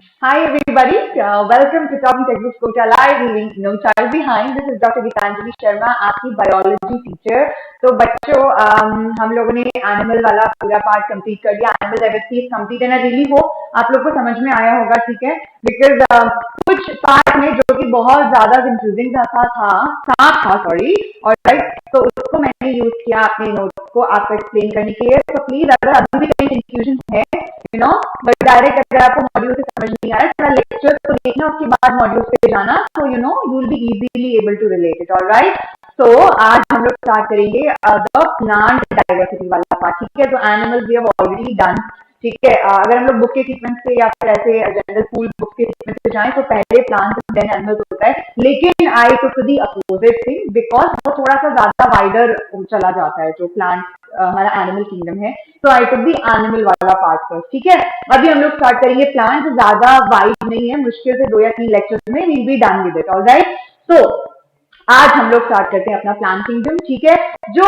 Hi everybody, welcome to Talking Textbooks Kota Live, leaving no child behind. This is Dr. Gitanjali Sharma, आपकी biology teacher. तो बच्चों हम लोगों ने animal वाला पूरा पार्ट कंप्लीट कर लिया। एनिमल डाइवर्सिटी कंप्लीट है ना, रियली हो आप लोग को समझ में आया होगा, ठीक है? बिकॉज कुछ पार्ट में जो कि बहुत ज्यादा कंफ्यूजिंग था सॉरी, और राइट, तो उसको मैंने यूज किया अपने नोट्स को आपको एक्सप्लेन करने के लिए। तो प्लीज अगर अभी भी कहीं कंफ्यूजन है, बट डायरेक्ट अगर आपको मॉड्यूल से समझ नहीं आया, थोड़ा लेक्चर को देखना, उसके बाद मॉड्यूल पे जाना, तो you will be easily able to relate it. Alright, तो आज हम लोग स्टार्ट करेंगे द प्लांट डाइवर्सिटी वाला पार्ट, ठीक है? तो animals we have already done, ठीक है? अगर हम लोग बुक के सीक्वेंस से या फिर ऐसे जनरल स्कूल बुक के सीक्वेंस से जाएं तो पहले प्लांट्स देन एनिमल्स होता है, लेकिन I took the opposite thing because वो थोड़ा सा ज्यादा वाइडर चला जाता है जो प्लांट हमारा एनिमल किंगडम है। तो आई टुक द एनिमल वाला पार्ट फर्स्ट, ठीक है? अभी हम लोग स्टार्ट करेंगे प्लांट, ज्यादा वाइड नहीं है, मुश्किल से 2 या 3 लेक्चर्स में will be done with it. Alright, तो आज हम लोग स्टार्ट करते हैं अपना प्लान किंगडम, ठीक है? जो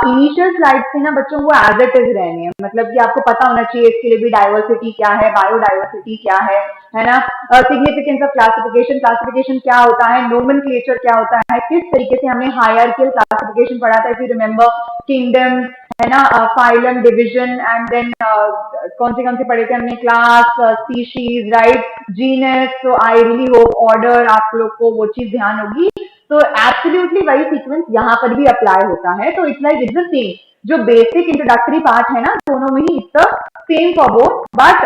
इनिशियल स्लाइड थे ना बच्चों, वो एज इट इज रहने हैं, मतलब कि आपको पता होना चाहिए इसके लिए भी डाइवर्सिटी क्या है, बायोडाइवर्सिटी क्या है ना? सिग्निफिकेंस ऑफ क्लासिफिकेशन, क्लासिफिकेशन क्या होता है, नोमेनक्लेचर क्या होता है, किस तरीके से हमने हायरार्कियल क्लासिफिकेशन पढ़ा था, इफ यू रिमेंबर, किंगडम, है ना, फाइलम, डिवीजन, एंड देन कौन से पढ़े थे हमने, क्लास, स्पीशीज, राइट, जीनस। तो आई रियली होप ऑर्डर आप लोग को वो चीज ध्यान होगी। तो एब्सोल्युटली वही सीक्वेंस यहाँ पर भी अप्लाई होता है। तो it's like it's the same, जो बेसिक इंट्रोडक्टरी पार्ट है ना, दोनों में ही it's same for both, but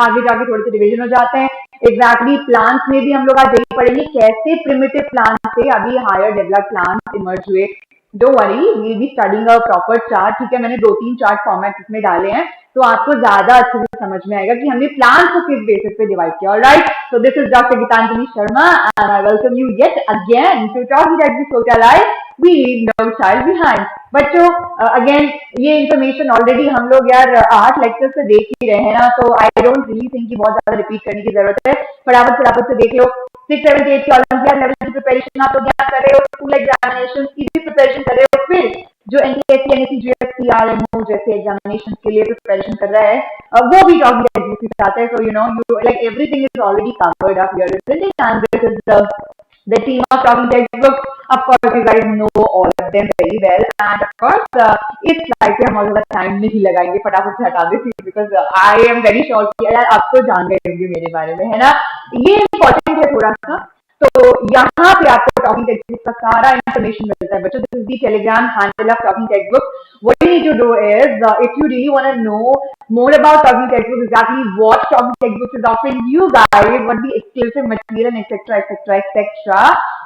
आगे जाके थोड़े से डिवीजन हो जाते हैं। एग्जैक्टली प्लांट्स में भी हम लोग आज यही पढ़ेंगे, कैसे प्रिमिटिव प्लांट से अभी हायर डेवलप्ड प्लांट्स इमर्ज हुए। Don't worry, we be studying a proper chart, ठीक है? मैंने 2-3 चार्ट फॉर्मेट इसमें डाले हैं, तो आपको ज्यादा अच्छे से समझ में आएगा कि हमने प्लांट्स को किस बेसिस पे डिवाइड किया। Alright, so this is Dr. Gitanjali Sharma and I welcome you yet again to Talking Like This Kota Live. We leave no child behind. बच्चों अगेन ये इन्फॉर्मेशन ऑलरेडी हम लोग यार 8 लेक्चर से देख ही रहे हैं ना, तो आई डोंट रियली थिंक कि बहुत ज्यादा रिपीट करने की जरूरत है। फटाफट से देख लो। 6, 7, 8 की ओलंपियाड लेवल की प्रिपरेशन आप लोग यहाँ कर रहे हो, स्कूल एग्जामिनेशन की भी प्रिपरेशन कर रहे हो, फिर जो एनटीएससी, एनएससी, जीएससी, आरएमओ जैसे एग्जामिनेशन के लिए प्रिपरेशन कर रहा है, वो भी टॉपिक एग्जीक्यूट से आता है। So you like everything is already covered up here, isn't it? And this is the team of Talking Textbook. Of course, you guys know all of them very well. And of course, इस slide पे हम और ज़्यादा time नहीं लगाएंगे, फटाफट से हटा देती हूँ, because I am very sure कि यार आप तो जान गए होंगे मेरे बारे में, है ना? ये इम्पोर्टेंट है थोड़ा सा। तो यहाँ पे आपको टॉकिंग टेक्स्ट का सारा इन्फॉर्मेशन मिलता है बच्चों। This is the Telegram handle of talking text book. What you need to do is, if you really want to know more about Talking Textbooks, exactly what Talking Textbooks is offering you guys, what the exclusive material, and etc., etc., etc.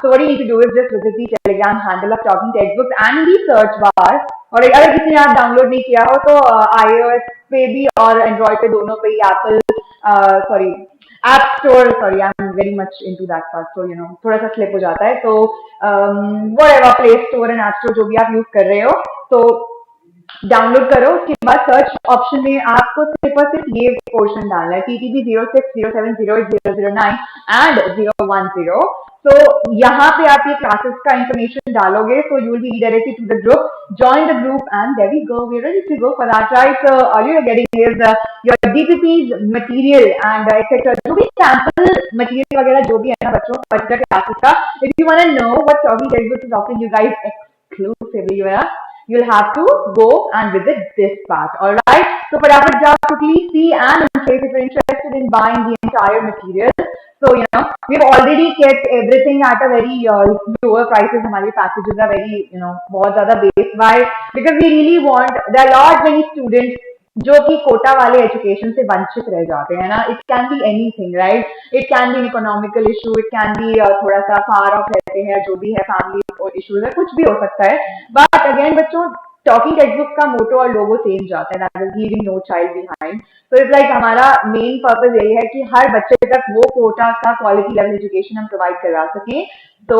So what you need to do is just visit the Telegram handle of Talking Textbooks and in the search bar. और अगर किसी ने आप download नहीं किया हो तो iOS पे भी और एंड्रॉइड पे दोनों पे ही Apple sorry app store, sorry I am very much into that part, so थोड़ा सा स्लिप हो जाता है। तो whatever, play store and app store जो भी आप यूज कर रहे हो, तो डाउनलोड करो। उसके बाद सर्च ऑप्शन में आपको सिर्फ और सिर्फ ये पोर्शन डालना है, TTB 0607080009 एंड 010। तो यहाँ पे आप ये क्लासेस का इंफॉर्मेशन डालोगे, so you will be redirected to the group. Join the group and there we go. We're ready to go for that, right? So all you're getting is your DPP's material and etc. जो भी sample material वगैरह जो भी है ना बच्चों particular classes का, if you want to know what Talking Textbooks is offering you guys exclusively, you'll have to go and visit this part. All right, so फटाफट जाओ, quickly see and in case if you're interested in buying the entire material. So we've already kept everything at a very lower prices. हमारे packages are very बहुत ज़्यादा base. Why? Because we really want, there are lot many students जो कि कोटा वाले education से वंचित रह जाते हैं ना। It can be anything, right? It can be economical issue, it can be थोड़ा सा फार ऑफ रहते हैं, जो भी है फैमिली इशूज है, कुछ भी हो सकता है। बट अगेन बच्चों, टॉकिंग टेक्स्टबुक का मोटो और लोगो सेम जाता है, that is leaving no child behind. तो इट्स लाइक हमारा मेन पर्पस यही है कि हर बच्चे तक वो कोटा का क्वालिटी लेवल एजुकेशन हम प्रोवाइड करवा सकें। तो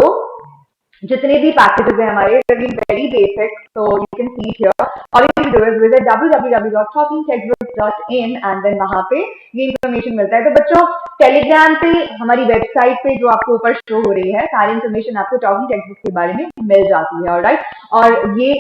जितने भी पैकेजेस हैं हमारे, very basic, so you can see here. All you need to do is visit www.talkingtextbooks.in and then वहाँ पे ये इन्फॉर्मेशन मिलता है। तो बच्चों, टेलीग्राम पे हमारी वेबसाइट पे जो आपको ऊपर शो हो रही है, सारी इन्फॉर्मेशन आपको टॉकिंग टेक्स्टबुक के बारे में मिल जाती है। ऑलराइट, और ये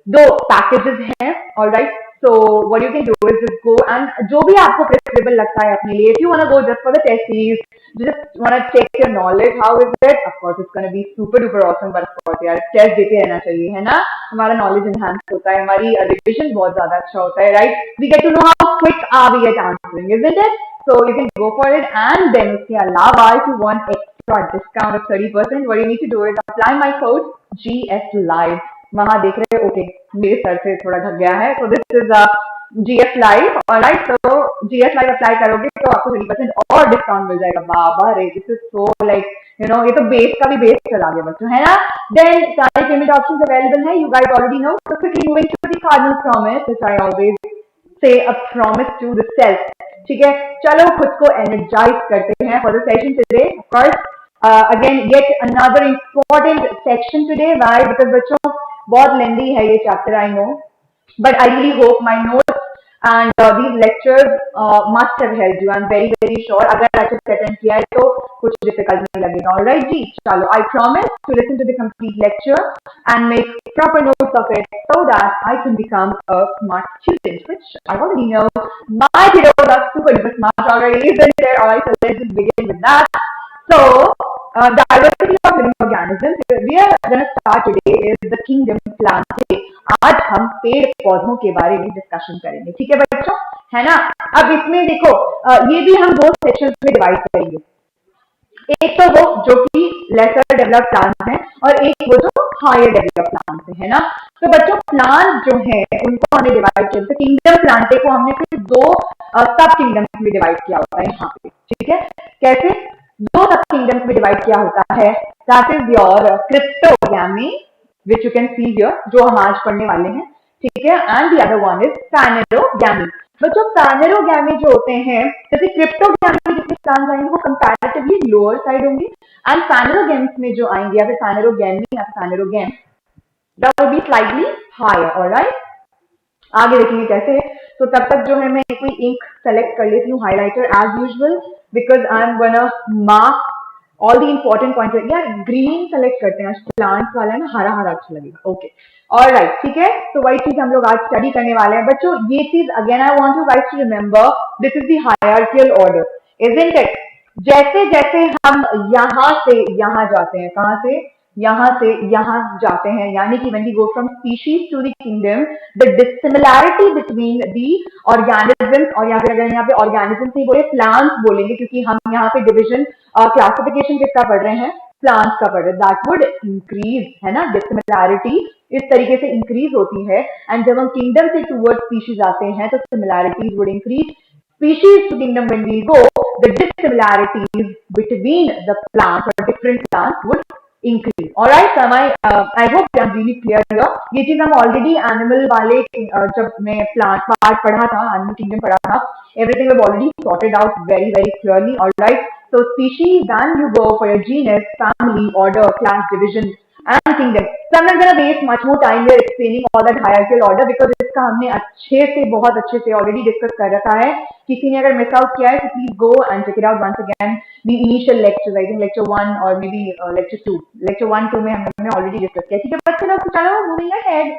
2 पैकेजेस हैं। Alright, So what you can do is just go and जो भी आपको preferable लगता है अपने लिए, if you wanna go just for the test series, you just wanna check your knowledge, how is it? Of course, it's gonna be super duper awesome, but of course यार test देते रहना चाहिए, है ना? हमारा knowledge enhance होता है, हमारी revision बहुत ज़्यादा अच्छा होता है, right? We get to know how quick are we at answering, isn't it? So you can go for it, and then उसके अलावा if you want extra discount of 30%, what you need to do is apply my code GS Live. वहां देख रहे हो, okay मेरे sir से थोड़ा ढक गया है, तो this is GS live, alright. तो GS लाइव अप्लाई करोगे तो आपको 30% और डिस्काउंट मिल जाएगा। बाबा रे, दिस इज सो लाइक ये तो बेस का भी बेस चला गया बच्चों, है ना। देन सारे पेमेंट ऑप्शंस अवेलेबल है, यू गाइस ऑलरेडी नो। तो quickly moving to the cardinal promise, which I always say a promise to the self. ठीक है, चलो खुद को एनर्जाइज करते हैं for the session today. Of course again yet another important section today, why? Because बच्चों बहुत लेंदी है ये chapter, I know, but I really hope my notes and these lectures must have helped you. I am very very sure, अगर अच्छे से attend किया है तो कुछ डिफिकल्ट नहीं लगेगा। ऑलराइट जी, चलो I promise to listen to the complete lecture and make proper notes of it so that I can become a smart student, which I already know my kiddos are super duper smart already, isn't there? Alright, so let's just begin with that. So, diversity of living organisms, we are going to start today is the kingdom plant. आज हम पेड़ पौधों के बारे में discussion करेंगे, ठीक है बच्चों, है ना। अब इसमें देखो ये भी हम दो सेक्शंस में डिवाइड करेंगे, एक तो वो जो कि लेसर डेवलप प्लांट है और एक वो जो हायर डेवलप प्लांट है ना। तो बच्चों प्लांट जो है उनको हमने डिवाइड किया, तो किंगडम प्लांटे को हमने फिर दो सब किंगडम्स में डिवाइड किया होता है यहाँ पे, ठीक है। कैसे दो सब किंगडम्स में डिवाइड किया होता है, that is your cryptogamy which you can see here, जो हम आज पढ़ने वाले हैं, ठीक है, and the other one is phanerogamy. बच्चों फैनेरोगैमी जो होते हैं, जैसे क्रिप्टोगैमी जितने प्लांट आएंगे वो कंपैरेटिवली लोअर साइड होंगे, एंड फैनेरोगैम्स में जो आएंगे या फिर फैनेरोगैमी या phanerogam that will be slightly higher. Alright, आगे देखेंगे कैसे। तो तब तक जो है मैं कोई इंक सेलेक्ट कर लेती हूँ, highlighter as usual, because I am gonna mark all the important points. यार ग्रीन सेलेक्ट करते हैं, प्लांट्स वाला है ना, हरा हरा अच्छा लगेगा। ओके, ऑलराइट, ठीक है। तो वही चीज हम लोग आज स्टडी करने वाले हैं बच्चों। ये चीज again I want you guys to remember, this is the hierarchical order, isn't it. जैसे जैसे हम यहाँ से यहाँ जाते हैं, कहाँ से यहाँ से यहाँ जाते हैं, यानी कि when we go from species to the kingdom, the dissimilarity between the organisms, और या फिर अगर यहाँ पे organisms नहीं बोले plants बोलेंगे, क्योंकि हम यहाँ पे division classification किसका पढ़ रहे हैं, plants का पढ़ रहे हैं, that would increase, है ना। dissimilarity इस तरीके से increase होती है, and जब हम kingdom से towards species आते हैं तो similarities would increase। Species to kingdom when we go, the dissimilarities between the plants or different plants would increase. Alright, so I hope I'm really clear here. ये चीज हम already animal वाले जब मैं plant part पढ़ा था, animal kingdom पढ़ा था, everything we've already sorted out very very clearly. Alright, so species, then you go for your genus, family, order, class, division and kingdom. So I'm not going to waste much more time here explaining all that hierarchical order, because इसका हमने अच्छे से बहुत अच्छे से already discuss कर रखा है। किसी ने अगर miss out किया है तो please go and check it out once again. The initial lectures, I think lecture 1 or maybe lecture 2. Lecture 1, 2 में हमने already discuss किया, ठीक है बच्चों लोग। चलो moving ahead.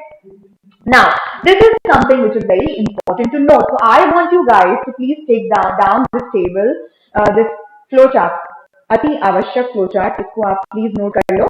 Now, this is something which is very important to know. So I want you guys to please take down this table, this flow chart. अति आवश्यक फ्लो चार्ट, इसको आप प्लीज नोट कर लो,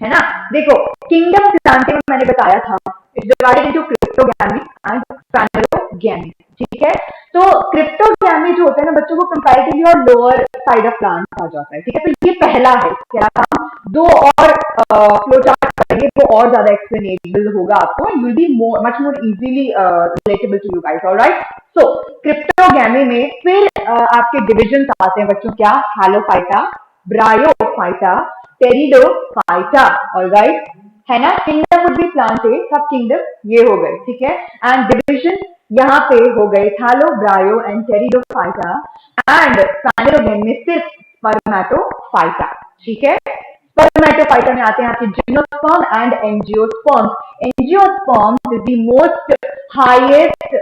है ना। देखो किंगडम प्लांटिंग मैंने बताया था, it's divided into cryptogamy and फैनेरोगैमी, ठीक है। तो क्रिप्टोगैमी जो होता है ना बच्चों, को कंपैरेटिवली और लोअर साइड ऑफ प्लांट आ जाता है, ठीक है। तो ये पहला है, क्या हम दो और फ्लो चार्ट करेंगे तो और ज्यादा एक्सप्लेनेबल होगा आपको, you will be much more easily relatable to you guys. Alright, so cryptogamy में फिर आपके डिविजन आते हैं बच्चों, क्या, हैलोफाइटा, ब्रायोफाइटा, टेरिडोफाइटा, ऑलराइट, है ना। किंगडम वुड बी प्लांटे, सब किंगडम ये हो गए, ठीक है। एंड डिविजन यहाँ पे हो गए थैलो, ब्रायो एंड टेरिडोफाइटा, एंड फैनेरोगैम में सिर्फ स्पर्मेटोफाइटा, ठीक है। स्पर्मेटोफाइटा में आते हैं आपके gymnosperm and angiosperm. Angiosperm is the most highest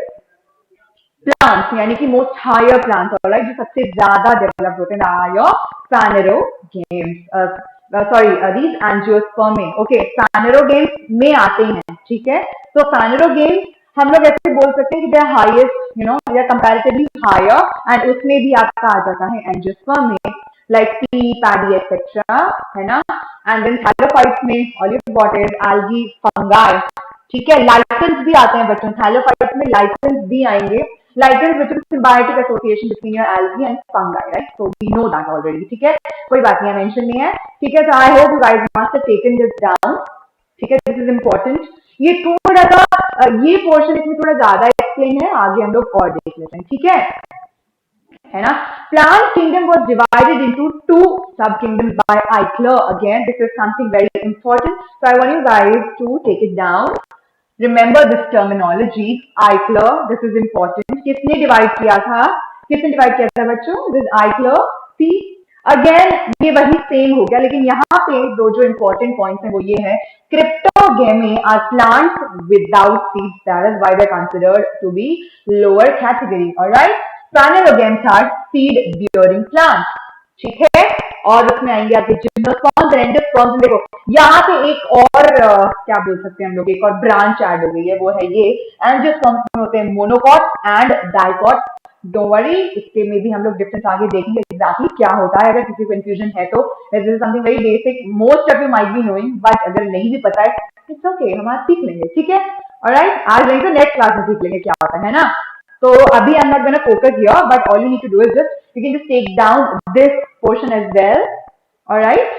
plants, यानी कि मोस्ट हायर प्लांट्स, ऑलराइट, जो सबसे ज्यादा डेवलप होते हैं योर फैनेरोगैम्स, सॉरी दीज एंजियोस्पर्म में, ओके, फैनेरोगैम्स में आते हैं, ठीक है। तो फैनेरोगैम्स हम लोग ऐसे बोल सकते हैं कि they are highest, they are comparatively higher, and उसमें भी आपका आ जाता है एंजियोस्पर्म में, लाइक पी, पैडी एक्सेट्रा, है ना। एंड देन थैलोफाइट्स में ऑलिव वॉटर, एल्गी, फंगाई, ठीक है। लाइकेंस भी आते हैं बच्चों, थैलोफाइट्स में लाइकेंस भी आएंगे। Lichens which is symbiotic association between your algae and fungi, right, so we know that already, ठीक है, कोई बात नहीं, मेंशन नहीं है, ठीक है। So I hope you guys must have taken this down, ठीक है, दिस इज इम्पोर्टेंट। ये थोड़ा सा ये पोर्शन इसमें थोड़ा ज्यादा एक्सप्लेन है, आगे हम लोग और देख लेते हैं, ठीक है ना। Plant kingdom was divided into two sub kingdoms by Eichler, again this is something very important, so I want you guys to take it down, remember this terminology, Eichler, this is important. किसने divide किया था, किसने divide किया था बच्चों, this आइक्लर। See again ये वही same हो गया, लेकिन यहाँ पे दो जो इंपॉर्टेंट पॉइंट्स हैं वो ये है, cryptogamy are plants without seeds, that is why they are considered to be lower category, alright. Phanerogams are seed bearing plants, ठीक है। और उसमें आएंगे आपके जिम्नोस्पर्म्स, एंडोस्पर्म्स। देखो यहाँ पे एक और क्या बोल सकते हैं हम लोग, एक और ब्रांच ऐड हो गई है, वो है ये एंजियोस्पर्म्स में होते हैं monocot and dicot. Don't worry, इसके में भी हम लोग डिफरेंस आगे देखेंगे एग्जैक्टली क्या होता है, अगर किसी को कंफ्यूजन है तो। This is something very basic, most of you might be knowing, but अगर नहीं भी पता है इट्स ओके, हम आज सीख लेंगे, ठीक है, ऑलराइट। आज नहीं तो नेक्स्ट क्लास में सीख लेंगे क्या होता है ना। So abhi I'm not going to focus here, but all you need to do is just you can just take down this portion as well. All right.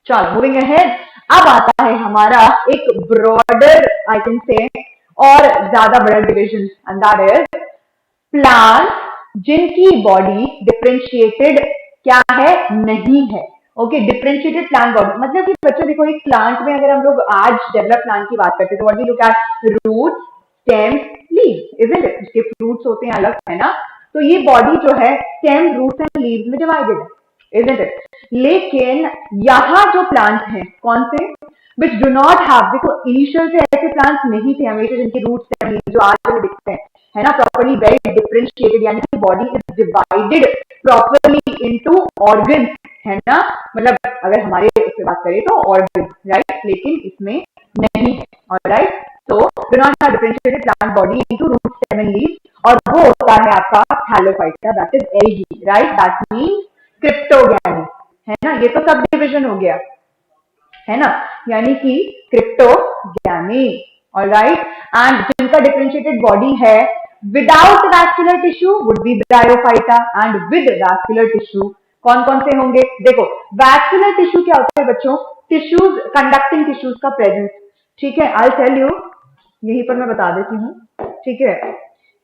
चलो मूविंग अहेड, अब आता है हमारा एक ब्रॉडर आई कैन से और ज्यादा बड़ा division, and that is plant जिनकी बॉडी डिफरेंशिएटेड क्या है, नहीं है। ओके, डिफरेंशिएटेड प्लांट बॉडी मतलब कि बच्चों देखो, एक प्लांट में अगर हम लोग आज डेवलप प्लांट की बात करते हैं तो what we look at, root, stem, leaves, isn't it, इसके फ्रूट्स होते हैं अलग, है ना। तो ये बॉडी जो है स्टेम, रूट्स एंड लीव्स में डिवाइडेड है, isn't it? लेकिन यहाँ जो प्लांट हैं कौन से, which do not have, देखो इनिशियल से ऐसे प्लांट्स नहीं थे हमेशा जिनके रूट्स जो आज हमें दिखते हैं, है ना, प्रॉपर्ली वेरी डिफरेंशिएटेड, यानी कि body is divided properly into organs, है ना। मतलब अगर हमारे इससे बात करें तो ऑर्गन, राइट, लेकिन इसमें नहीं है, ऑलराइट। तो do not have differentiated plant body into root, stem and leaves, और वो होता है आपका thallophyta, that is algae, right, that means cryptogamy, है ना। ये तो सब डिविजन हो गया, है ना, यानी कि क्रिप्टोगैमी, ऑलराइट। एंड जिनका डिफरेंशिएटेड बॉडी है without vascular tissue would be bryophyta, and with vascular tissue कौन कौन से होंगे, देखो वैस्कुलर टिश्यू क्या होता है बच्चों, टिश्यूज, कंडक्टिंग टिश्यूज का प्रेजेंस, ठीक है। आई टेल यू, यहीं पर मैं बता देती हूँ, ठीक है,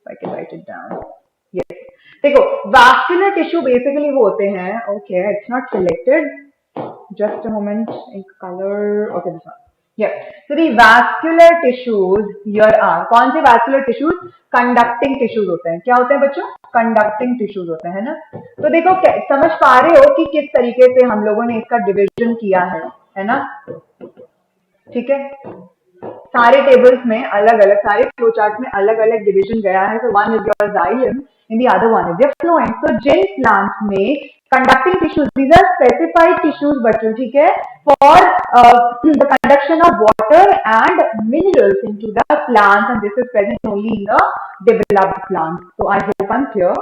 I can write it down, yes. देखो वैस्कुलर टिश्यू बेसिकली वो होते हैं, okay it's not selected, just a moment, एक colour, okay this one, yes. So the vascular tissues here are, कौन से वैस्कुलर टिश्यूज, कंडक्टिंग टिश्यूज होते हैं, क्या होते हैं बच्चों, कंडक्टिंग टिश्यूज होते हैं, ना। तो देखो समझ पा रहे हो कि किस तरीके से हम लोगों ने इसका डिविजन किया है ना, ठीक है। सारे टेबल्स में अलग अलग, सारे फ्लो चार्ट में अलग अलग डिवीजन गया है। तो one is your xylem and the other one is your phloem. So जिन plants में conducting tissues, these are specified tissues बच्चों, ठीक है, for the conduction of water and minerals into the plants, and this is present only in the developed plants. So I hope I'm clear.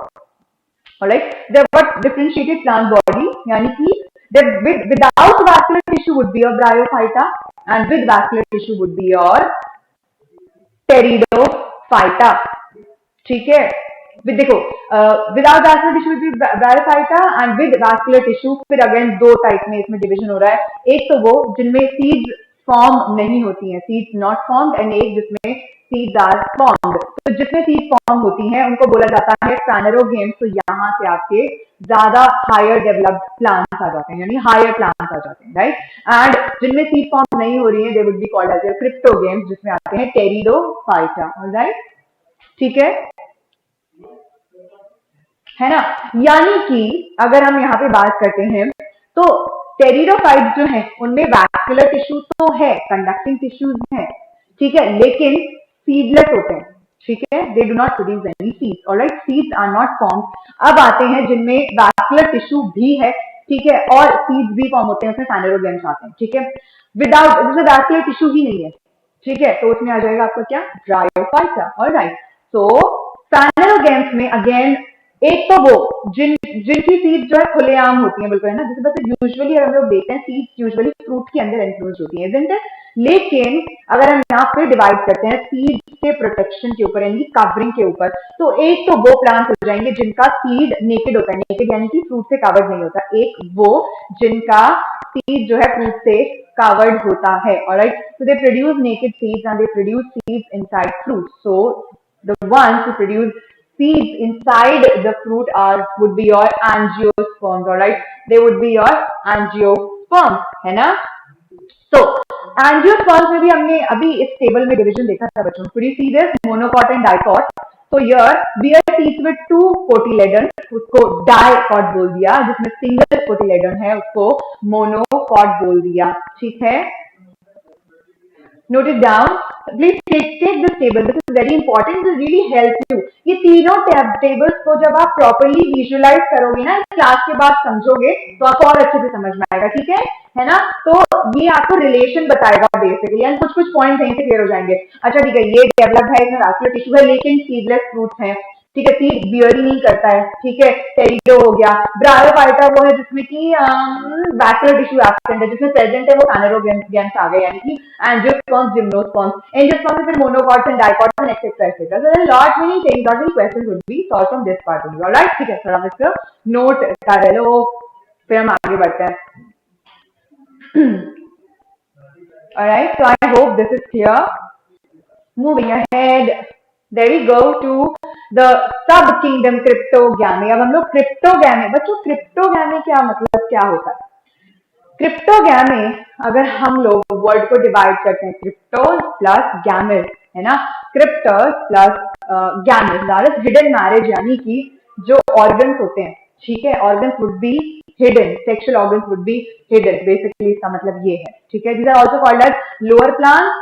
Alright, there what differentiated plant body, यानी कि without vascular tissue would be your bryophyta, and with vascular tissue would be your pteridophyta, ठीक है। With देखो without vascular tissue with bryophyta and with vascular tissue, फिर again दो type में इसमें division हो रहा है, एक तो वो जिनमें सीड्स फॉर्म नहीं होती हैं, सीड्स नॉट फॉर्म्ड, एंड एक जिसमें सीड्स आर फॉर्म्ड। तो जिसमें सीड फॉर्म होती हैं उनको बोला जाता है प्लानेरोगेम्स। तो यहाँ से आपके ज्यादा हायर डेवलप्ड प्लांट्स आ जाते हैं, यानी हायर प्लांट्स आ जाते हैं, राइट। एंड जिनमें सीड फॉर्म नहीं हो रही है they would be called as cryptogams, जिसमें आते हैं टेरिडोफाइटा, ऑलराइट, ठीक है ना। यानी कि अगर हम यहाँ पे बात करते हैं तो टेरिडोफाइट्स जो है उनमें वैस्कुलर टिश्यू तो है, कंडक्टिंग टिश्यूज हैं, ठीक है, लेकिन सीडलेस होते हैं, ठीक है, they do not produce any seeds, alright, seeds are not formed. अब आते हैं जिनमें वैस्कुलर टिश्यू भी है, ठीक है, और सीड्स भी फॉर्म होते हैं, उसमें प्लानेरोगेम्स आते हैं, ठीक है। विदाउट, जैसे वैस्कुलर टिश्यू ही नहीं है, ठीक है, तो उसमें आ जाएगा आपका क्या, ब्रायोफाइटा। ऑलराइट, सो फैनेरोगैम्स में अगेन एक तो वो जिनकी सीड जो है खुलेआम होती है बिल्कुल, है ना, जैसे बस यूजुअली हम लोग देखते हैं सीड यूजुअली फ्रूट के अंदर एनक्लोज होती है, इजंट इट? लेकिन अगर हम यहाँ पे डिवाइड करते हैं सीड के प्रोटेक्शन के ऊपर यानी कि कवरिंग के ऊपर, तो एक तो वो प्लांट हो जाएंगे जिनका सीड नेकेड होता है, नेकेड यानी कि फ्रूट से कवर्ड नहीं होता, एक वो जिनका सीड जो है फ्रूट से covered होता है। Alright, so they produce naked seeds and they produce seeds inside fruit. So the ones who produce seeds inside the fruit are would be your angiosperms. Alright, they would be your angiosperms, है ना? तो angiosperms में भी हमने अभी इस table में division देखा था बच्चों, could you see this? Monocot and dicot. तो here bear seeds with two cotyledon, उसको डाइकॉट बोल दिया, जिसमें सिंगल कोटिलेडन है उसको मोनोकॉट बोल दिया। ठीक है, note it down, please take this table, this is very important, this really helps you। ये तीनों टेबल्स को जब आप प्रॉपरली विजुअलाइज करोगे ना, क्लास के बाद समझोगे तो आपको और अच्छे से समझ में आएगा। ठीक है ना? तो ये आपको रिलेशन बताएगा बेसिकली, एंड कुछ कुछ पॉइंट यहीं से क्लियर हो जाएंगे। अच्छा ठीक है, ये डेवलप है, इसमें वास्कुलर टिश्यू है, लेकिन सीडलेस फ्रूट्स हैं। ठीक है, सीड बियर ही नहीं करता है। ठीक है, टेरिडो हो गया। ब्रायोफाइटा वो है जिसमें कि वैस्कुलर टिश्यू एब्सेंट है, जिसमें प्रेजेंट है वो फैनेरोगैम्स आ गए, यानी कि एंजियोस्पर्म्स, जिम्नोस्पर्म्स। एंजियोस्पर्म्स फिर monocots and dicots and etcetera etcetera. So there are lot many things, lot many questions would be solved from this part only. Alright, ठीक है, थोड़ा इसको नोट कर लो, फिर हम आगे बढ़ते हैं। Alright, so I hope this is clear. Moving ahead, there we go to the sub kingdom cryptogamy। अब हम लोग क्रिप्टोगैमी, बच्चों क्रिप्टोगैमी क्या मतलब, क्या होता है? क्रिप्टोगैमी, अगर हम लोग वर्ड को डिवाइड करते हैं, क्रिप्टो प्लस गैमिस, है ना, kryptos plus gamos, that is hidden marriage, यानी कि जो ऑर्गन्स होते हैं, ठीक है, organs would be hidden, sexual organs would be hidden, basically इसका मतलब ये है। ठीक है, these are also called as lower plant,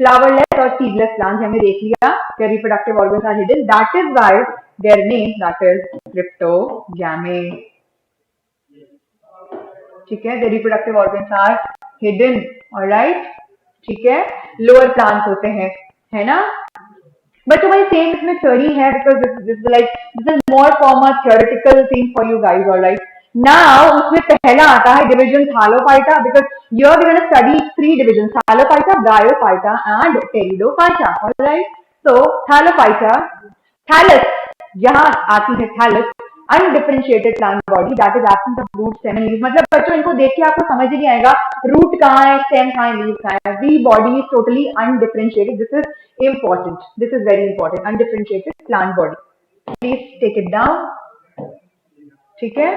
flowerless और सीडलेस प्लांट्स, हमने देख लिया, their reproductive organs are hidden, that is why their name, that is cryptogamy। ठीक है, their reproductive organs are hidden। alright, ठीक है, लोअर प्लांट्स होते हैं, है ना बच्चों? भाई सेम इसमें थ्योरी है, because this is more form a theoretical thing for you guys. Alright, now उसमें पहला आता है division thallophyta, because you are gonna study three division, thallophyta, bryophyta and pteridophyta. Alright, so thallophyta, thallus, यहाँ आती है thallus, undifferentiated plant body that is absent of root, stem and leaves. मतलब बच्चों इनको देख के आपको समझ ही नहीं आएगा रूट कहाँ है, स्टेम कहाँ है, लीव्स कहाँ है। The body is totally undifferentiated, this is important, this is very important, undifferentiated plant body, please take it down। ठीक है,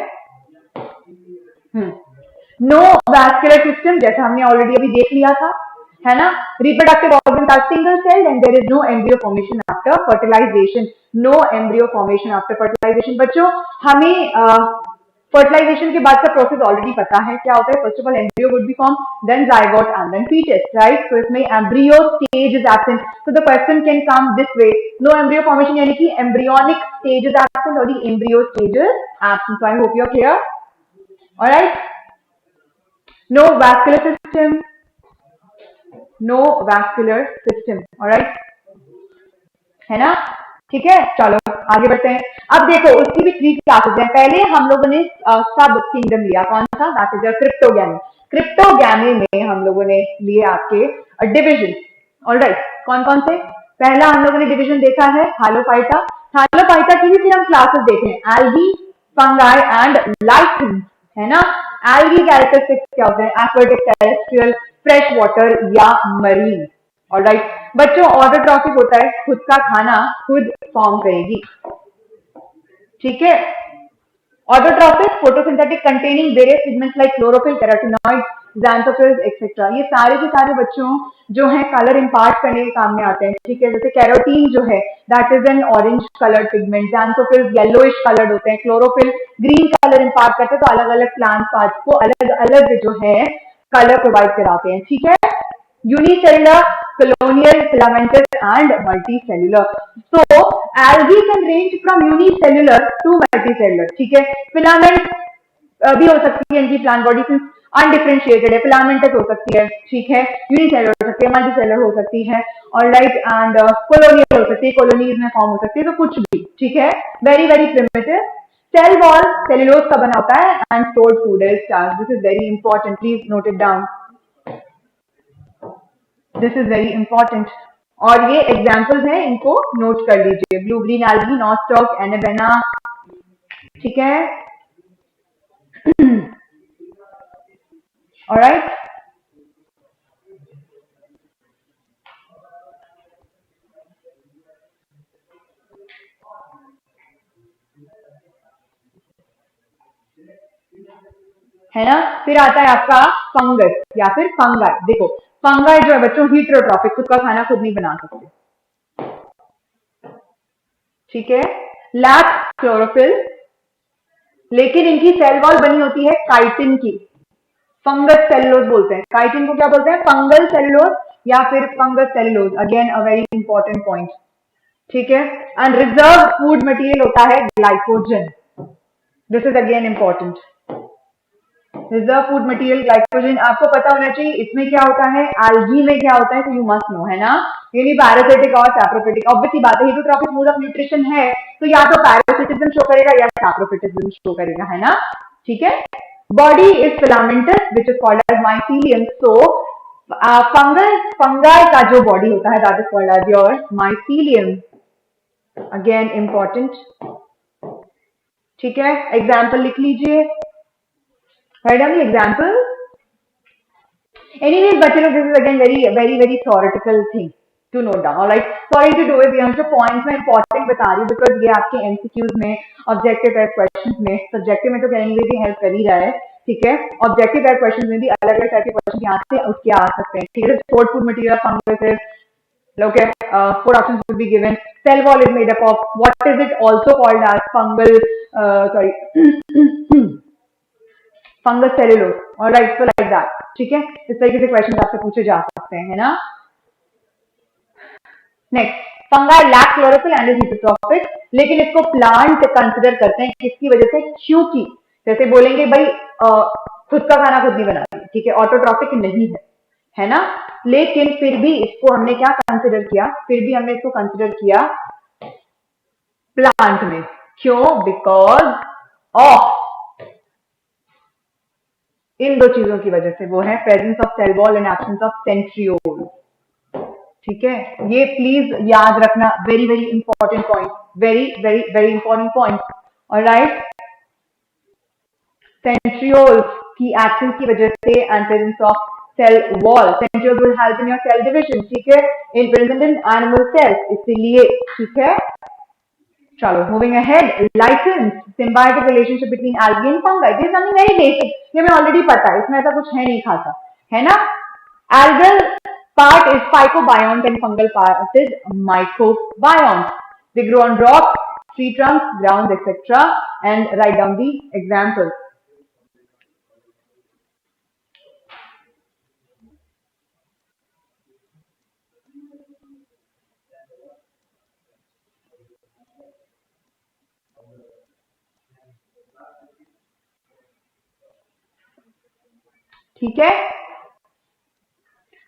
नो वैस्कुलर सिस्टम, जैसा हमने ऑलरेडी अभी देख लिया था, है ना। Reproductive organs are single celled and there is no embryo formation after fertilisation, no embryo formation after fertilisation. बच्चों हमें फर्टिलाइजेशन के बाद का प्रोसेस ऑलरेडी पता है, क्या होता है? First of all embryo would be form, then zygote and then foetus, right. तो इसमें embryo stage is absent, so the question can come this way, no embryo formation यानी कि एम्ब्रियोनिक स्टेज इज एब्सेंट और the embryo stage is absent. So I hope you are clear. Alright, no vascular system, no vascular system, alright, है ना। ठीक है, चलो आगे बढ़ते हैं। अब देखो उसकी भी थ्री क्लासेस हैं। पहले हम लोगों ने सब किंगडम लिया, कौन सा? That is cryptogamy. क्रिप्टोगैमी में हम लोगों ने लिए आपके डिविजन। ऑलराइट, कौन कौन से? पहला हम लोगों ने डिविजन देखा है थैलोफाइटा। थैलोफाइटा की भी फिर हम क्लासेस देखे हैं, एल्गी, फंगाई एंड लाइकेन्स, है ना। एल्गी कैरेक्टरिस्टिक्स क्या होते हैं? एक्वाटिक, टेरेस्ट्रियल, फ्रेश वाटर या मरीन। ऑलराइट बच्चों, ऑटोट्रॉफिक होता है, खुद का खाना खुद फॉर्म करेगी। ठीक है, autotrophic, photosynthetic, containing various pigments like chlorophyll, carotenoid, xanthophylls etcetera. ये सारे के सारे बच्चों जो है कलर इंपार्ट करने के काम में आते हैं। ठीक है, जैसे कैरोटीन जो है that is an orange colour pigment, xanthophylls yellowish coloured होते हैं, क्लोरोफिल ग्रीन कलर इंपार्ट करते हैं। तो अलग अलग प्लांट पार्ट्स को अलग अलग जो है कलर प्रोवाइड कराते हैं। ठीक है, unicellular, colonial, filamentous and multicellular. So algae can range from unicellular to multicellular। ठीक है, फिलामेंट भी हो सकती है इनकी प्लांट बॉडी, अनडिफरेंशिएटेड है, फिलामेंटस हो सकती है, ठीक है, यूनिसेलर हो सकती है, मल्टीसेलर हो सकती है, और राइट, एंड कोलोनियल हो सकती है, कॉलोनीज में फॉर्म हो सकती है, तो कुछ भी, ठीक है, very very primitive. Cell wall cellulose का बना होता है and stored food is starch. This is very important, please note it down, this is very important. और ये एग्जाम्पल्स हैं, इनको नोट कर लीजिए, blue green algae, nostoc, anabaena, ठीक है, ऑलराइट। है ना, फिर आता है आपका फंगस या फिर फंगाई। देखो, फंगाई जो है बच्चों हीटरोट्रॉपिक, खुद का खाना खुद नहीं बना सकते, ठीक है, लैक क्लोरोफिल, लेकिन इनकी सेल वॉल बनी होती है काइटिन की, फंगस सेलुलोज बोलते हैं, काइटिन को क्या बोलते हैं, फंगल सेलुलोज या फिर fungus cellulose, again a very important point, ठीक है। एंड रिजर्व फूड मटेरियल होता है glycogen, this is again important, reserve food material glycogen आपको पता होना चाहिए। इसमें क्या होता है, एल्गी में क्या होता है, तो यू मस्ट नो, है ना, यानी पैरासिटिक और सैप्रोफिटिक, ऑब्वियसली बात है, हीटरोट्रॉपिक मोड ऑफ न्यूट्रिशन है, तो या तो पैरासिटिज्म शो करेगा या सैप्रोफिटिज्म शो करेगा, है ना, ठीक है। Body is filamentous which is called as mycelium, so fungi का जो बॉडी होता है that is called as your mycelium, again important, ठीक है। एग्जाम्पल लिख लीजिए, write down the example. Anyways, बच्चे लोग, this is again very theoretical thing to note down. Alright, sorry to do it, ये हम जो points में important बता रही हूँ because ये आपके MCQs में, objective type questions में, subjective में तो कहेंगे भी help कर ही रहा है, ठीक है, objective type questions में भी अलग अलग type के questions यहाँ से उठ के आ सकते हैं, ठीक है। Stored food material fungus is, okay, four options will be given. Cell wall is made up of, what is it also called as fungal, sorry fungus cellulose, alright, so like that, ठीक है, इस तरीके से question आपसे पूछे जा सकते हैं, है ना। Next, fungi lack chlorophyll and is heterotrophic, लेकिन इसको प्लांट कंसिडर करते हैं किसकी वजह से, क्योंकि जैसे बोलेंगे भाई खुद का खाना खुद नहीं बनाती, ठीक है, ऑटोट्रॉपिक नहीं है ना, लेकिन फिर भी इसको हमने क्या कंसिडर किया, फिर भी हमने इसको कंसिडर किया प्लांट में, क्यों, बिकॉज ऑफ इन दो चीजों की वजह से, वो है presence of cell wall and absence of centriole, ठीक है, ये प्लीज याद रखना, very very important point, very important point, alright. Centriole की एक्शन की वजह से and presence of cell wall, centriole will help in your cell division, ठीक है, in present in animal cells, इसीलिए, ठीक है। चलो, moving ahead, lichens, symbiotic relationship between algae and fungi, this is something very basic, ये हमें already पता है, इसमें ऐसा कुछ है नहीं खासा, है ना। Algal part is phycobionts and fungal part is mycobionts. They grow on rocks, tree trunks, grounds, etc. And write down the examples. ठीक है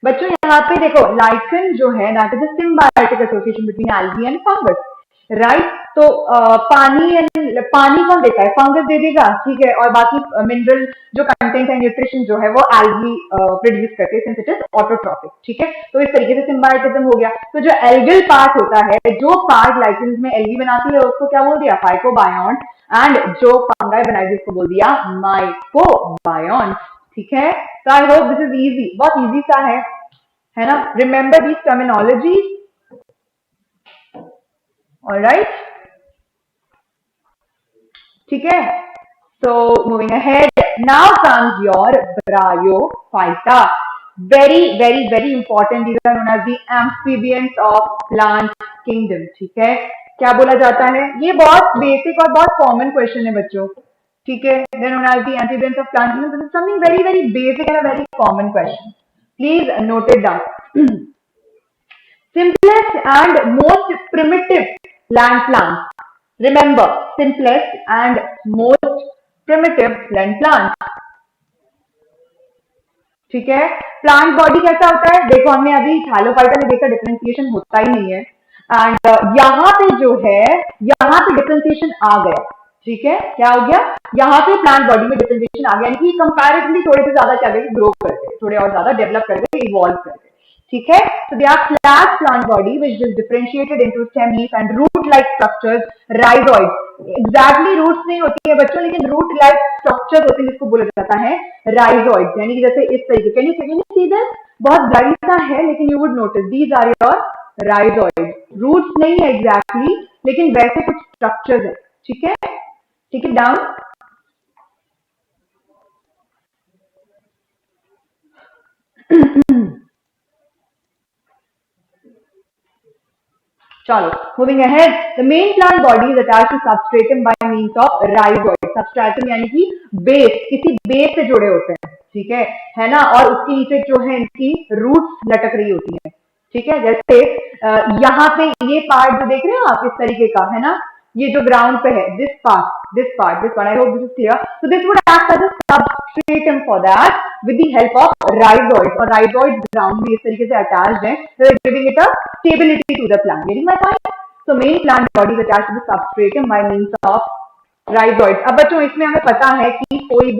बच्चों, यहाँ पे देखो, लाइकन जो है that is a symbiotic association between algae and fungus, right. तो पानी कौन देता है, फंगस दे देगा, ठीक है, और बाकी मिनरल जो कंटेंट है, न्यूट्रिशन जो है वो एल्गी प्रोड्यूस करते हैं, सिंस इट इज ऑटोट्रॉपिक, ठीक है, तो इस तरीके से सिम्बायोटिज्म हो गया। तो जो एल्गल पार्ट होता है, जो पार्ट लाइकन में एल्गी बनाती है, उसको क्या बोल दिया, फाइकोबायोन्ट, एंड जो फंगाई बनाएगी उसको बोल दिया माइकोबायोन्ट, ठीक है। तो आई होप दिस इज इजी, बहुत इजी सा है ना, रिमेंबर दीज टर्मिनोलॉजी, ऑलराइट, ठीक है। So moving ahead, now comes your bryophyta, very important, these are known as the amphibians of plant kingdom, ठीक है। क्या बोला जाता है, ये बहुत बेसिक और बहुत कॉमन क्वेश्चन है बच्चों, ठीक है, they are known as the amphibians of plant kingdom, this is something very basic and a very common question, please note it down. Simplest and most primitive land plants, remember, simplest and most primitive land plants. ठीक है। Plant body कैसा होता है, देखो हमने अभी Thallophyta में देखा डिफरेंशिएशन होता ही नहीं है, एंड यहाँ पे जो है, यहाँ पे डिफरेंशिएशन आ गया। ठीक है, क्या हो गया, यहाँ पे प्लांट बॉडी में डिफरेंशिएशन आ गया, यानी कि कंपैरेटिवली थोड़े से ज्यादा क्या गए, ग्रो कर गए, थोड़े और ज्यादा डेवलप कर गए, इवॉल्व कर गए। ठीक है, so they are flat plant body which is differentiated into stem, leaf and root like structures, rhizoids. Exactly roots नहीं होती है बच्चों, लेकिन रूट लाइक स्ट्रक्चर होते हैं जिसको बोला जाता है राइजोइड, यानी कि जैसे इस तरीके। कैन यू सी दिस, बहुत बड़ी सा है लेकिन you would notice these are your rhizoid. Roots नहीं है एग्जैक्टली, लेकिन वैसे कुछ स्ट्रक्चर्स है। ठीक है, टेक इट डाउन। चलो, moving ahead, the main plant body is attached to substratum by means of rhizoid. Substratum यानी कि बेस, किसी बेस से जुड़े होते हैं। ठीक है ना, और उसके नीचे जो है इनकी रूट्स लटक रही होती हैं। ठीक है, जैसे यहाँ पे ये पार्ट जो देख रहे हो आप, इस तरीके का है ना, ये जो ग्राउंड पे है, this part, I hope this is clear. So this would act as a substratum for that with the help of rhizoid, और राइजोइड ग्राउंड भी इस तरीके से अटैच्ड है, so giving it a stability to the plant. Getting my point? So main plant body is attached to the substratum by means of rhizoid. अब बच्चों इसमें हमें पता है कि कोई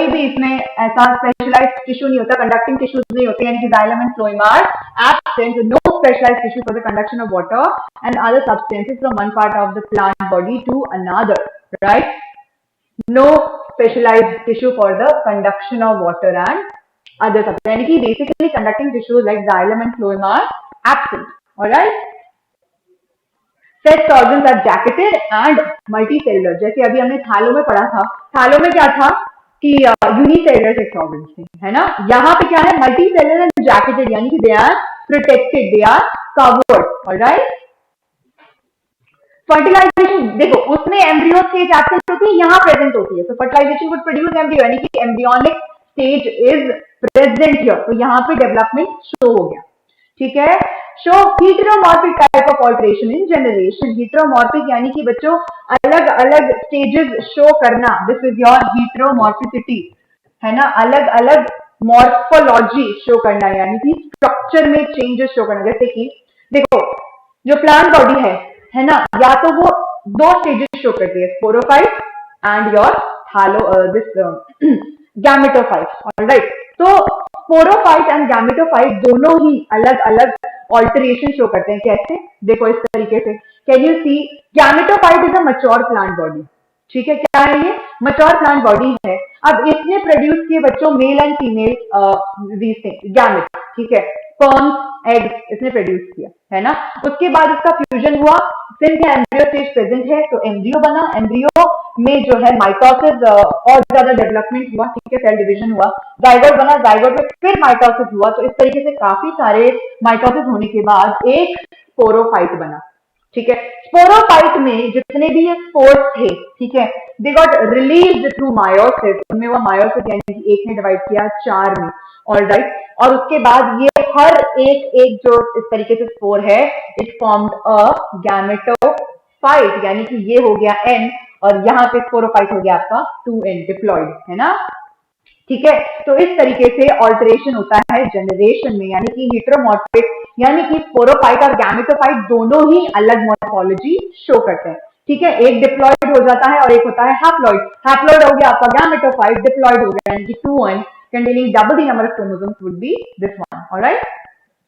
भी इसमें ऐसा स्पेशलाइज्ड टिश्यू नहीं होता, कंडक्टिंग टिश्यूज नहीं होते, यानी कि xylem and phloem are absent, no specialised tissue for the conduction of water and other substances from one part of the plant body to another, right? No specialised tissue for the conduction of water and other substances, यानी कि basically conducting tissues like xylem and phloem are absent. All right. Sex organs are jacketed and multicellular. जैसे अभी हमने थालो में पढ़ा था, थालो में क्या था कि यूनिसेलुलर सेक्स ऑर्गन्स थे, है ना। यहाँ पे क्या है, मल्टीसेलुलर एंड जैकेटेड, यानी कि they are protected, they are covered. Alright. Fertilisation, देखो उसमें एम्ब्रियो स्टेज एब्सेंट होती है, यहाँ प्रेजेंट होती है। तो फर्टिलाइजेशन वुड प्रोड्यूस एम्ब्रियो, यानी कि embryonic stage is present here, तो यहाँ पे डेवलपमेंट शो हो गया। ठीक है, show heteromorphic type of alteration in generation. Heteromorphic यानी कि बच्चों अलग अलग स्टेजेस शो करना, दिस इज योर हीटेरोमॉर्फिसिटी, है ना। अलग अलग मॉर्फोलॉजी शो करना, यानी कि स्ट्रक्चर में चेंजेस शो करना। जैसे कि देखो जो प्लांट बॉडी है ना, या तो वो दो स्टेजेस शो करती है, sporophyte and your this gametophyte. Alright, तो स्पोरोफाइट एंड गैमेटोफाइट दोनों ही अलग अलग ऑल्टरेशन शो करते हैं। कैसे, देखो इस तरीके से। Can you see, gametophyte is a mature plant body. ठीक है, क्या है ये, मैच्योर प्लांट बॉडी है। अब इसने प्रोड्यूस किए बच्चों मेल एंड फीमेल गैमेट। ठीक है, स्पर्म्स, एग्स इसने प्रोड्यूस किया, है ना। उसके बाद उसका फ्यूजन हुआ, सिंस एम्ब्रियो स्टेज प्रेजेंट है तो एम्ब्रियो बना। एम्ब्रियो में जो है माइटोसिस और ज्यादा डेवलपमेंट हुआ। ठीक है, सेल डिवीजन हुआ, जाइगोट बना, जाइगोट में फिर माइटोसिस हुआ। तो इस तरीके से काफी सारे माइटोसिस होने के बाद एक स्पोरोफाइट बना। ठीक है, स्पोरोफाइट में जितने भी ये स्पोर्स थे, ठीक है, they got released through meiosis. उनमें वो मायोसिस यानी कि एक ने डिवाइड किया 4 में। ऑलराइट, और उसके बाद ये हर एक जो इस तरीके से स्पोर है, इट फॉर्म्ड अ गैमेटोफाइट, यानी कि ये हो गया एन, और यहाँ पे स्पोरोफाइट हो गया आपका 2n, डिप्लॉइड, है ना। ठीक है, तो इस तरीके से ऑल्टरेशन होता है जनरेशन में, यानी कि हेटेरोमॉर्फिक, यानी कि स्पोरोफाइट और गैमेटोफाइट दोनों ही अलग मॉर्फोलॉजी शो करते हैं। ठीक है, एक डिप्लॉइड हो जाता है और एक होता है हैप्लॉइड। हैप्लॉइड हो गया आपका गैमेटोफाइट, डिप्लॉइड हो गया यानी कि 2n containing double the number of chromosomes would be this one. All right.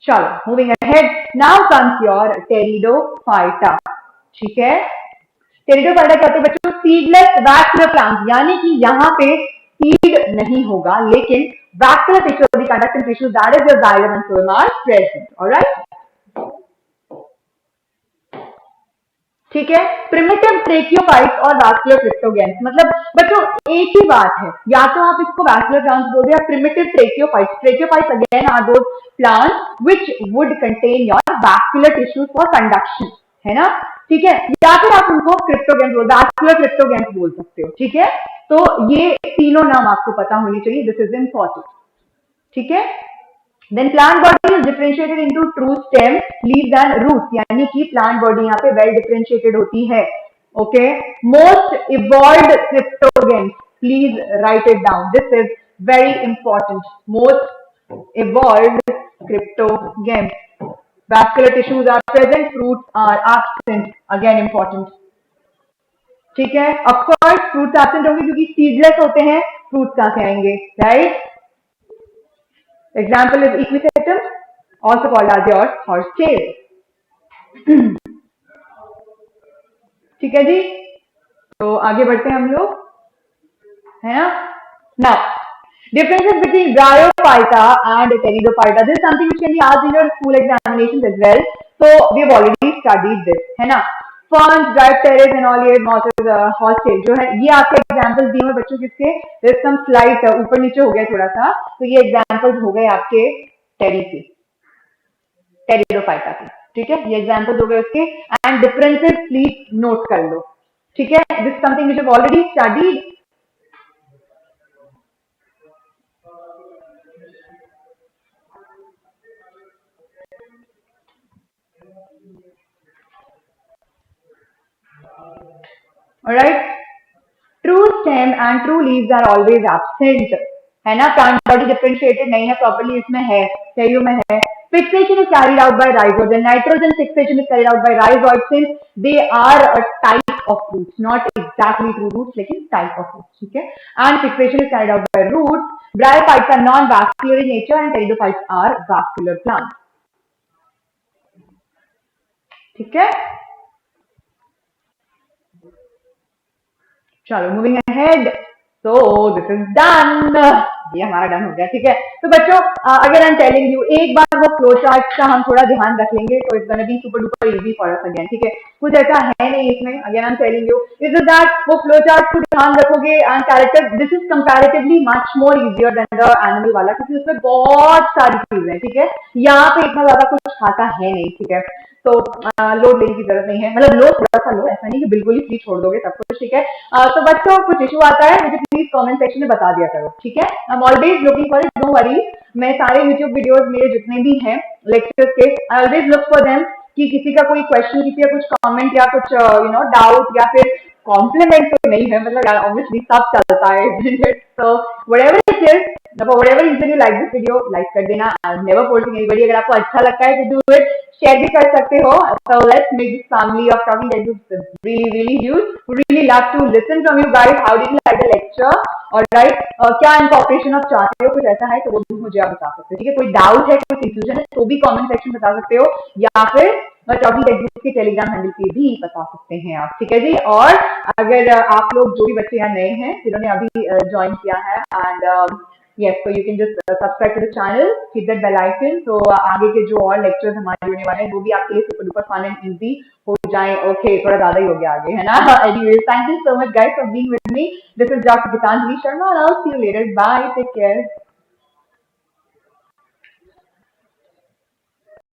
चलो, moving ahead. Now comes your pteridophyta. ठीक है, टेरिडोफाइटा क्या होते हैं बच्चों, सीडलेस वैस्कुलर प्लांट, यानी कि यहाँ पे सीड नहीं होगा, लेकिन vascular tissue of the conducting tissue that is your xylem and phloem are present. Alright, ठीक है। प्रिमिटिव ट्रेकियोफाइट्स और वैस्कुलर क्रिप्टोगेन्स, मतलब बच्चों एक ही बात है, या तो आप इसको वैस्कुलर प्लांट्स बोल दो या primitive tracheophytes. Tracheophytes again are those plants which would contain your vascular tissues for conduction, है ना। ठीक है, या फिर आप उनको क्रिप्टोगेन्स बोल, वैस्कुलर क्रिप्टोगेन्स बोल सकते हो। ठीक है, तो ये तीनों नाम आपको पता होने चाहिए, दिस इज इंपॉर्टेंट। ठीक है, then plant body is differentiated into true stem, leaves and roots, यानी कि प्लांट बॉडी यहाँ पे वेल डिफरेंशिएटेड होती है। Okay, most evolved cryptogens, please write it down, this is very important, most evolved cryptogams. Vascular tissues are present, fruits are absent, again important. ठीक है, of course fruits absent होंगे क्योंकि seedless होते हैं, फ्रूट्स कहां से आएंगे, right? Example is equisetum, also called as your horsetail. ठीक है जी, तो आगे बढ़ते हैं हम लोग, है ना? Now differences between bryophyta and pteridophyta, this is something which can be asked in your school examinations as well, so we have already studied this, है ना? ferns, dipteris and all ये mosses, horsetail जो है, ये आपके examples दिए हुए बच्चों किसके, there is some slight ऊपर नीचे हो गया थोड़ा सा, तो ये एग्जाम्पल्स हो गए आपके टेरी के, टेरिडोफाइटा के, ठीक है? ये एग्जाम्पल्स हो गए उसके, एंड डिफरेंसेस प्लीज नोट कर लो, ठीक है? This something which have already studied. Alright, true stem and true leaves are always absent, है ना? plant body differentiated नहीं है properly, इसमें है, stereo में है। Fixation is carried out by rhizoid, nitrogen fixation is carried out by rhizoid since they are a type of roots, not exactly true roots, लेकिन type of roots, ठीक है? And fixation is carried out by roots. Bryophytes are non-vascular in nature and pteridophytes are vascular plants, ठीक है? चलो moving ahead, so this is done, ये हमारा done हो गया, ठीक है? तो बच्चों अगर आई एम टेलिंग यू, एक बार वो फ्लो चार्ट का हम थोड़ा ध्यान रख लेंगे तो it's gonna be super duper easy for us again, ठीक है? कुछ ऐसा है नहीं इसमें, again I am telling you is that वो फ्लो चार्ट को ध्यान रखोगे and character, this is comparatively much more easier than the animal वाला, क्योंकि उसमें बहुत सारी चीजें, ठीक है? यहाँ पे इतना ज्यादा कुछ खाता है नहीं, ठीक है? तो लोड लेने की जरूरत नहीं है, मतलब लोड थोड़ा सा लो, ऐसा नहीं कि बिल्कुल ही फ्री छोड़ दोगे सब कुछ, ठीक है? तो बच्चों कुछ इशू आता है मुझे प्लीज कमेंट सेक्शन में बता दिया करो, ठीक है? I am always looking for it, don't worry, मैं सारे यूट्यूब वीडियोस मेरे जितने भी हैं लेक्चर्स के, I always look for them, कि किसी का कोई क्वेश्चन, किसी का कुछ कमेंट या कुछ डाउट या फिर कॉम्प्लीमेंट तो नहीं है, मतलब ऑब्वियसली सब चलता है, तो whatever it is, whatever reason you like this video, like कर देना, I am never forcing anybody, अगर आपको अच्छा लगता है तो डू इट, शेयर भी कर सकते हो, so let's make this family of talking textbooks really huge, would really love to listen from you guys, how did you like the lecture, और राइट क्या इनकॉर्पोरेशन ऑफ चाहते हो, कुछ ऐसा है तो वो भी मुझे आप बता सकते हो, ठीक है? कोई डाउट है, कोई कंफ्यूजन है तो भी कमेंट सेक्शन बता सकते हो, या फिर टॉकिंग टेक्सबुक के टेलीग्राम हैंडल पे भी बता सकते हैं आप, ठीक है जी? और अगर आप लोग जो भी बच्चे यहाँ नए हैं जिन्होंने अभी ज्वाइन किया है, and yes, so you can just subscribe to the channel, hit that bell icon, so आगे के जो और lectures हमारे होने वाले हैं वो भी आपके लिए super duper fun and easy हो जाएं। Okay, थोड़ा ज़्यादा ही हो गया आगे, है ना? Anyways, thank you so much guys for being with me. This is Dr. Gitanjali Sharma and I'll see you later. Bye, take care.